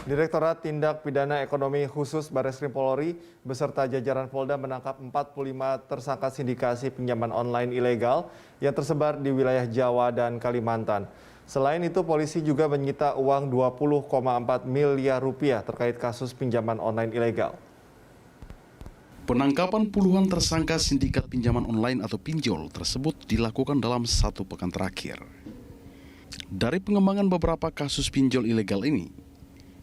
Direktorat Tindak Pidana Ekonomi Khusus Barreskrim Polri beserta jajaran Polda menangkap 45 tersangka sindikasi pinjaman online ilegal yang tersebar di wilayah Jawa dan Kalimantan. Selain itu, polisi juga menyita uang 20,4 miliar rupiah terkait kasus pinjaman online ilegal. Penangkapan puluhan tersangka sindikat pinjaman online atau pinjol tersebut dilakukan dalam 1 pekan terakhir. Dari pengembangan beberapa kasus pinjol ilegal ini,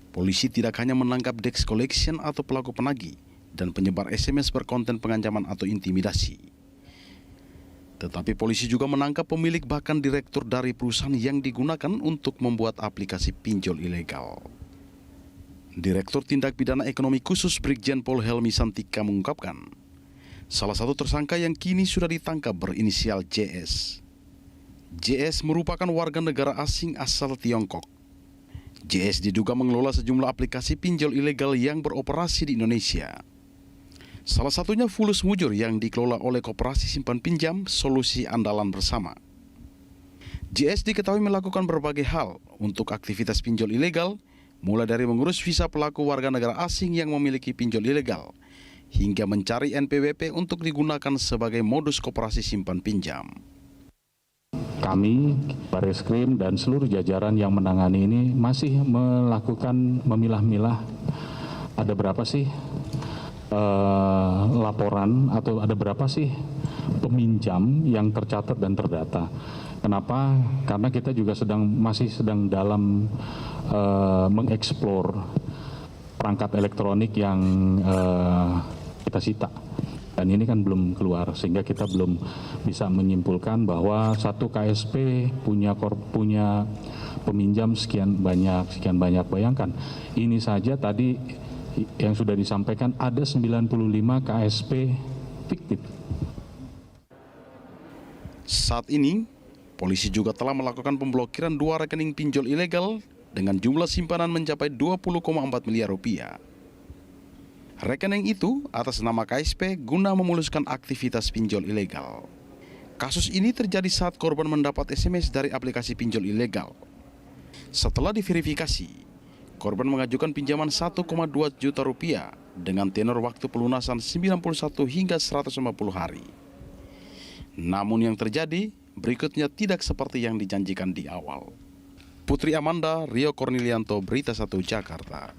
polisi tidak hanya menangkap dex collection atau pelaku penagih dan penyebar SMS berkonten pengancaman atau intimidasi. Tetapi polisi juga menangkap pemilik bahkan direktur dari perusahaan yang digunakan untuk membuat aplikasi pinjol ilegal. Direktur Tindak Pidana Ekonomi Khusus Brigjen Pol Helmi Santika mengungkapkan, salah satu tersangka yang kini sudah ditangkap berinisial JS. JS merupakan warga negara asing asal Tiongkok. JS diduga mengelola sejumlah aplikasi pinjol ilegal yang beroperasi di Indonesia. Salah satunya Fulus Mujur yang dikelola oleh Koperasi Simpan Pinjam Solusi Andalan Bersama. JS diketahui melakukan berbagai hal untuk aktivitas pinjol ilegal, mulai dari mengurus visa pelaku warga negara asing yang memiliki pinjol ilegal, hingga mencari NPWP untuk digunakan sebagai modus koperasi simpan pinjam. Kami, Barreskrim dan seluruh jajaran yang menangani ini masih melakukan memilah-milah ada berapa sih laporan atau ada berapa sih peminjam yang tercatat dan terdata. Kenapa? Karena kita juga masih sedang dalam mengeksplor perangkat elektronik yang kita sita. Dan ini kan belum keluar, sehingga kita belum bisa menyimpulkan bahwa satu KSP punya peminjam sekian banyak. Bayangkan, ini saja tadi yang sudah disampaikan ada 95 KSP fiktif. Saat ini, polisi juga telah melakukan pemblokiran 2 rekening pinjol ilegal dengan jumlah simpanan mencapai 20,4 miliar rupiah. Rekening itu atas nama KSP guna memuluskan aktivitas pinjol ilegal. Kasus ini terjadi saat korban mendapat SMS dari aplikasi pinjol ilegal. Setelah diverifikasi, korban mengajukan pinjaman 1,2 juta rupiah dengan tenor waktu pelunasan 91 hingga 150 hari. Namun yang terjadi berikutnya tidak seperti yang dijanjikan di awal. Putri Amanda, Rio Cornelianto, Berita 1 Jakarta.